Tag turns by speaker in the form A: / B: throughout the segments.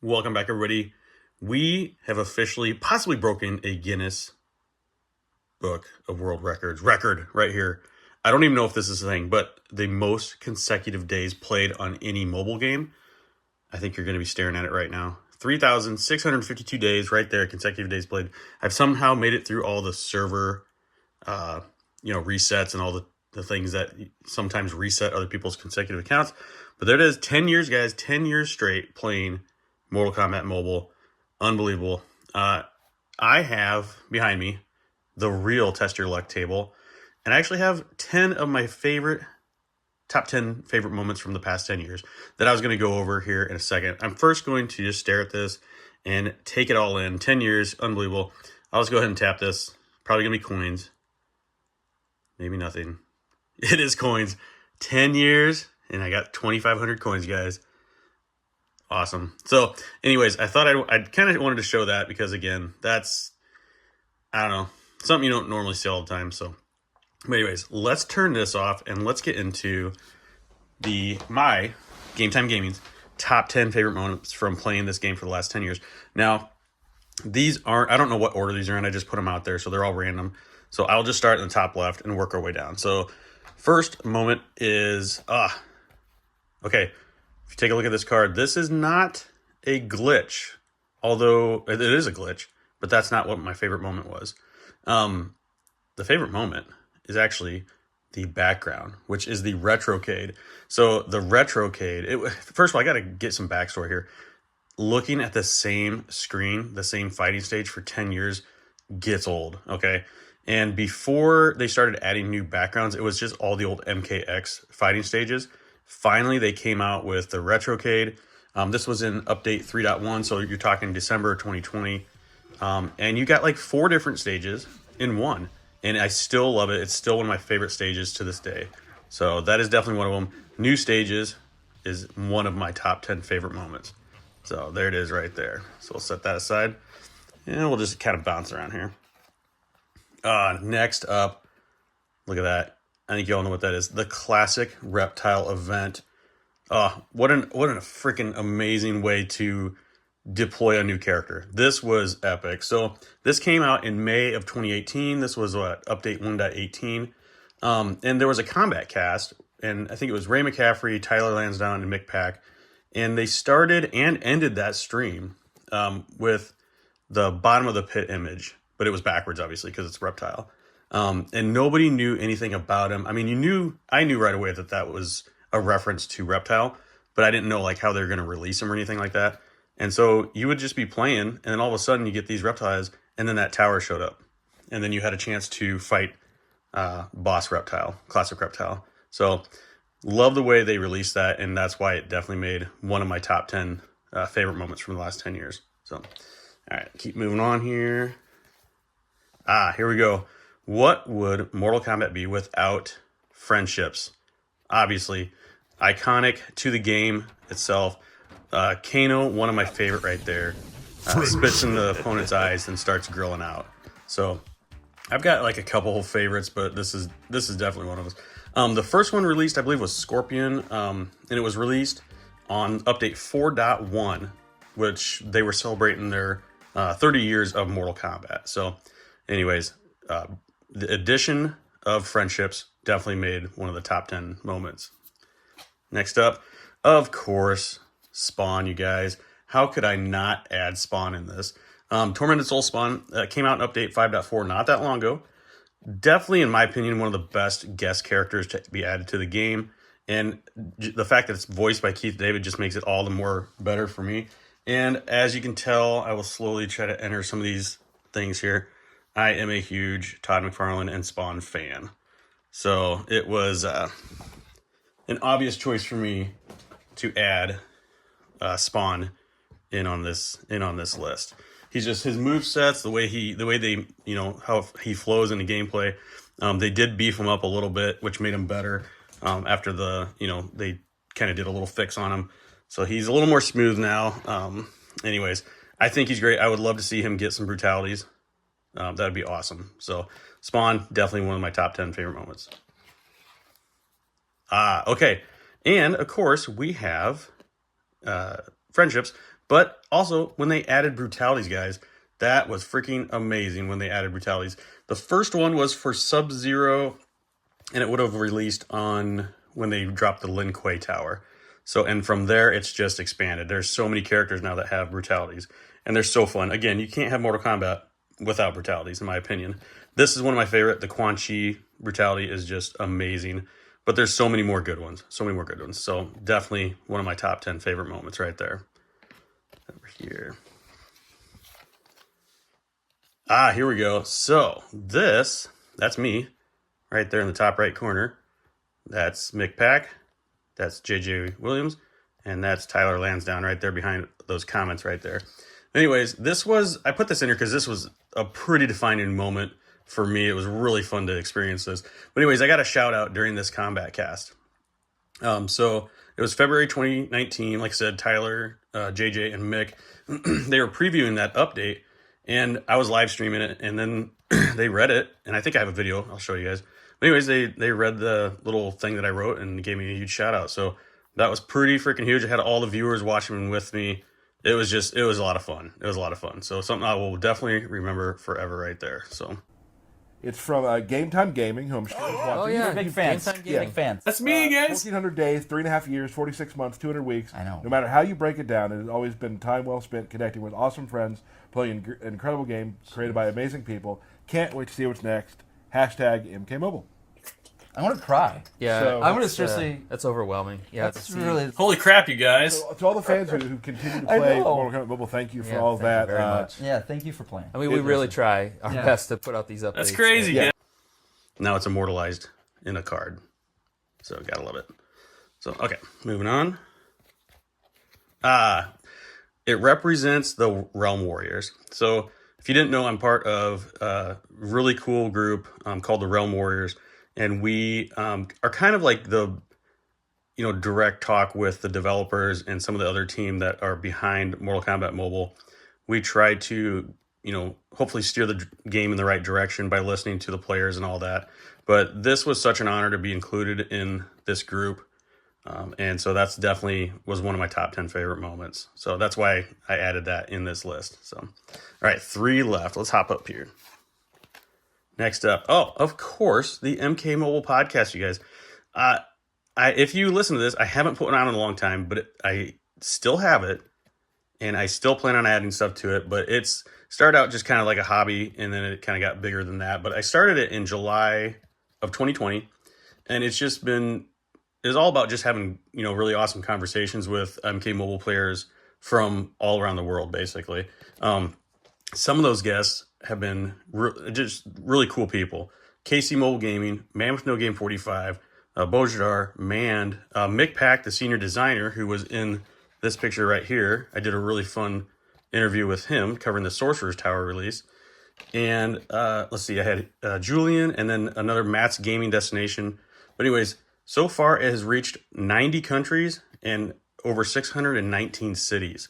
A: Welcome back, everybody. We have officially possibly broken a Guinness Book of World Records record right here. I don't even know if this is a thing, but the most consecutive days played on any mobile game. I think you're going to be staring at it right now. 3,652 days right there, consecutive days played. I've somehow made it through all the server, resets and all the things that sometimes reset other people's consecutive accounts. But there it is, 10 years, guys, 10 years straight playing Mortal Kombat Mobile. Unbelievable. I have behind me the real Test Your Luck table. And I actually have 10 of my top 10 favorite moments from the past 10 years that I was going to go over here in a second. I'm first going to just stare at this and take it all in. 10 years, unbelievable. I'll just go ahead and tap this. Probably going to be coins. Maybe nothing. It is coins. 10 years, and I got 2,500 coins, guys. Awesome. So, anyways, I thought I kind of wanted to show that because, again, that's, I don't know, something you don't normally see all the time. So, but anyways, let's turn this off and let's get into my Gametimegaming's top 10 favorite moments from playing this game for the last 10 years. Now, these aren't, I don't know what order these are in. I just put them out there, so they're all random. So I'll just start in the top left and work our way down. So first moment is, okay. If you take a look at this card, this is not a glitch, although it is a glitch, but that's not what my favorite moment was. The favorite moment is actually the background, which is the retrocade. So the retrocade, first of all, I got to get some backstory here. Looking at the same screen, the same fighting stage for 10 years gets old, okay? And before they started adding new backgrounds, it was just all the old MKX fighting stages. Finally, they came out with the retrocade. This was in update 3.1, so you're talking December 2020. And you got like 4 different stages in one. And I still love it. It's still one of my favorite stages to this day. So that is definitely one of them. New stages is one of my top 10 favorite moments. So there it is right there. So we'll set that aside. And we'll just kind of bounce around here. Next up, look at that. I think you all know what that is. The classic reptile event. What a freaking amazing way to deploy a new character. This was epic. So this came out in May of 2018. This was update 1.18. And there was a combat cast, and I think it was Ray McCaffrey, Tyler Lansdowne, and Mick Pack. And they started and ended that stream with the bottom of the pit image, but it was backwards, obviously, because it's reptile. And nobody knew anything about him. I mean, I knew right away that was a reference to Reptile, but I didn't know like how they were going to release him or anything like that. And so you would just be playing, and then all of a sudden you get these reptiles, and then that tower showed up, and then you had a chance to fight boss Reptile, classic Reptile. So love the way they released that, and that's why it definitely made one of my top 10 favorite moments from the last 10 years. So, all right, keep moving on here. Here we go. What would Mortal Kombat be without friendships? Obviously, iconic to the game itself. Kano, one of my favorite right there. Spits in the opponent's eyes and starts grilling out. So I've got like a couple of favorites, but this is definitely one of us. The first one released, I believe, was Scorpion, and it was released on update 4.1, which they were celebrating their 30 years of Mortal Kombat. So anyways, the addition of friendships definitely made one of the top 10 moments. Next up, of course, Spawn, you guys. How could I not add Spawn in this? Tormented Soul Spawn came out in update 5.4 not that long ago. Definitely, in my opinion, one of the best guest characters to be added to the game. And the fact that it's voiced by Keith David just makes it all the more better for me. And as you can tell, I will slowly try to enter some of these things here. I am a huge Todd McFarlane and Spawn fan. So it was an obvious choice for me to add Spawn in on this list. He's just, his movesetts, the way they, how he flows in the gameplay. They did beef him up a little bit, which made him better after they kind of did a little fix on him. So he's a little more smooth now. Anyways, I think he's great. I would love to see him get some brutalities. That would be awesome. So Spawn, definitely one of my top 10 favorite moments. Okay. And of course we have friendships, But also, when they added brutalities, guys, that was freaking amazing when they added brutalities. The first one was for Sub-Zero, and it would have released on when they dropped the Lin Kuei Tower. So, and from there, it's just expanded. There's so many characters now that have brutalities, and they're so fun. Again, you can't have Mortal Kombat without brutalities, in my opinion. This is one of my favorite. The Quan Chi brutality is just amazing, but there's so many more good ones. So many more good ones. So definitely one of my top 10 favorite moments right there. Over here. Here we go. So that's me right there in the top right corner. That's Mick Pack. That's JJ Williams. And that's Tyler Lansdowne right there behind those comments right there. Anyways, I put this in here because this was a pretty defining moment for me. It was really fun to experience this. But anyways, I got a shout out during this combat cast. So it was February 2019. Like I said, Tyler, JJ, and Mick, they were previewing that update, and I was live streaming it, and then they read it, and I think I have a video. I'll show you guys. But anyways, they read the little thing that I wrote and gave me a huge shout out. So that was pretty freaking huge. I had all the viewers watching with me. It was a lot of fun. It was a lot of fun. So something I will definitely remember forever right there. So
B: it's from Gametimegaming, who I'm sure is watching.
C: Oh yeah, big fans. Big fans.
D: That's me, guys.
B: 1,400 days, 3.5 years, 46 months, 200 weeks.
C: I know.
B: No matter how you break it down, it has always been time well spent connecting with awesome friends, playing an incredible game created by amazing people. Can't wait to see what's next. Hashtag MKMobile.
C: I want to cry.
D: Yeah,
B: So,
D: I'm gonna seriously.
E: That's overwhelming. Yeah,
C: That's really.
D: Holy crap, you guys!
B: So, to all the fans who continue to
C: I
B: play
C: know.
B: Mortal Kombat Mobile, thank you for
C: Yeah,
B: all of
C: thank
B: that.
C: you very much. Yeah, thank you for playing.
E: I mean, we really try our
C: Yeah.
E: best to put out these updates.
D: That's crazy.
B: Yeah.
A: now it's immortalized in a card. So gotta love it. So, okay, moving on. It represents the Realm Warriors. So if you didn't know, I'm part of a really cool group called the Realm Warriors. And we are kind of like the, direct talk with the developers and some of the other team that are behind Mortal Kombat Mobile. We try to, hopefully steer the game in the right direction by listening to the players and all that. But this was such an honor to be included in this group. And so that's definitely was one of my top 10 favorite moments. So that's why I added that in this list. So, all right, 3 left. Let's hop up here. Next up, of course, the MK Mobile podcast, you guys. If you listen to this, I haven't put it on in a long time, but I still have it, and I still plan on adding stuff to it. But it's started out just kind of like a hobby, and then it kind of got bigger than that. But I started it in July of 2020, and it's all about just having really awesome conversations with MK Mobile players from all around the world, basically. Some of those guests have been just really cool people. KC Mobile Gaming, Man with No Game 45, Bojadar, Mand, Mick Pack, the senior designer, who was in this picture right here. I did a really fun interview with him covering the Sorcerer's Tower release. And let's see, I had Julian and then another Matt's Gaming Destination. But anyways, so far it has reached 90 countries and over 619 cities.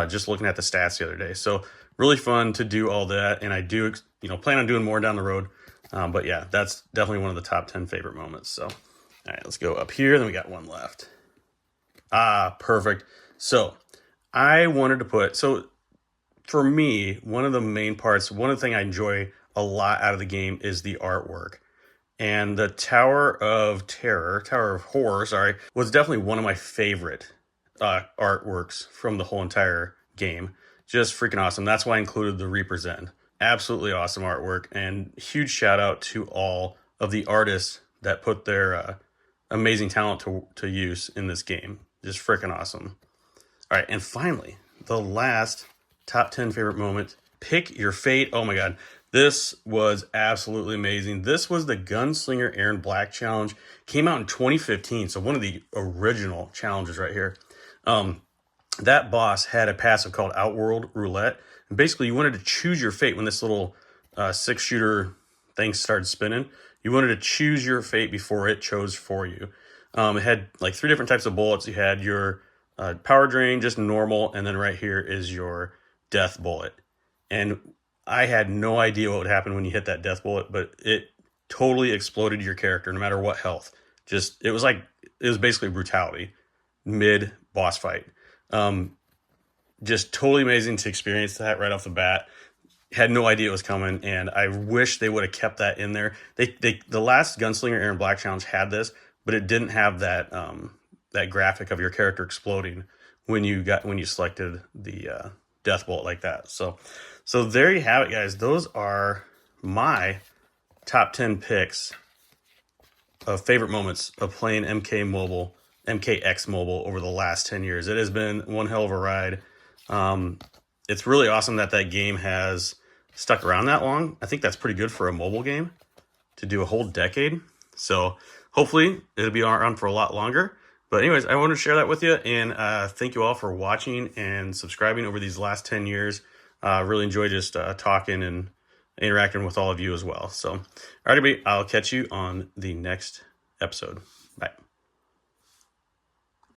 A: Just looking at the stats the other day. So really fun to do all that, and I do, plan on doing more down the road. But yeah, that's definitely one of the top 10 favorite moments. So, all right, let's go up here. Then we got one left. Perfect. So I wanted to for me, one of the main parts, one of the things I enjoy a lot out of the game is the artwork. And the Tower of Horror, was definitely one of my favorite artworks from the whole entire game. Just freaking awesome. That's why I included the Reaper's End. Absolutely awesome artwork, and huge shout out to all of the artists that put their amazing talent to use in this game. Just freaking awesome. All right, and finally, the last top 10 favorite moment. Pick your fate. Oh my god. This was absolutely amazing. This was the Gunslinger Aaron Black challenge. Came out in 2015, so one of the original challenges right here. That boss had a passive called Outworld Roulette. And basically, you wanted to choose your fate when this little 6-shooter thing started spinning. You wanted to choose your fate before it chose for you. It had like 3 different types of bullets. You had your power drain, just normal, and then right here is your death bullet. And I had no idea what would happen when you hit that death bullet, but it totally exploded your character, no matter what health. It was basically brutality mid boss fight. just totally amazing to experience that right off the bat. Had no idea it was coming, and I wish they would have kept that in there. The last Gunslinger Aaron Black challenge had this, but it didn't have that that graphic of your character exploding when you selected the death bolt like that. So there you have it, guys. Those are my top 10 picks of favorite moments of playing MKX Mobile over the last 10 years. It has been one hell of a ride. It's really awesome that game has stuck around that long. I think that's pretty good for a mobile game to do a whole decade. So hopefully it'll be around for a lot longer. But anyways, I wanted to share that with you, and thank you all for watching and subscribing over these last 10 years. Really enjoyed just talking and interacting with all of you as well. So, all right, everybody, I'll catch you on the next episode. Bye.